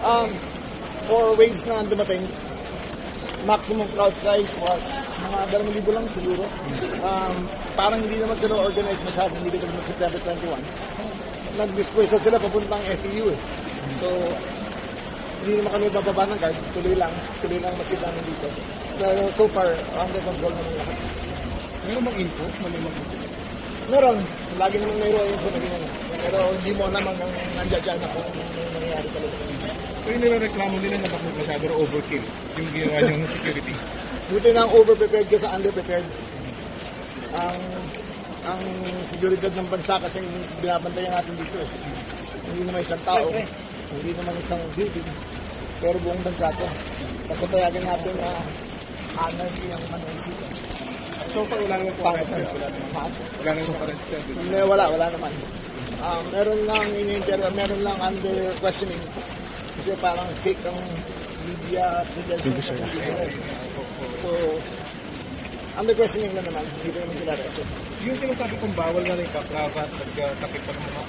4 waves na dumating. Maximum crowd size was mga 2,000 lang siguro. Parang hindi naman sila organized masyado, hindi ko naman September 21. Nag-disperse na sila papuntang FEU eh. So, hindi naman kami bababa ng guard, tuloy lang masid namin dito. Pero so far, under control naman lahat. Meron bang info? Meron, lagi naman mayroon info na ganyan. Pero hindi mo naman nandiyan dyan na kung nangyayari talaga. So yung nireklamo nila na bakit masyado overkill yung ginawa niyong security? Buti na ang over-prepared ka sa under-prepared. Ang seguridad ng bansa kasi binabantayan natin dito eh. Hindi naman isang tao, hindi naman isang building, pero buong bansa to. Kasi payagan natin na anarchy ang manual dito. So far wala naman po arrested? Wala naman po arrested? Wala naman. Meron lang under questioning. Kasi parang fake ang media credentials. So, under questioning na naman, hindi ko naman sila arrested. Yung sinasabi kong bawal na rin kapravat, nagkakapit pa ng mga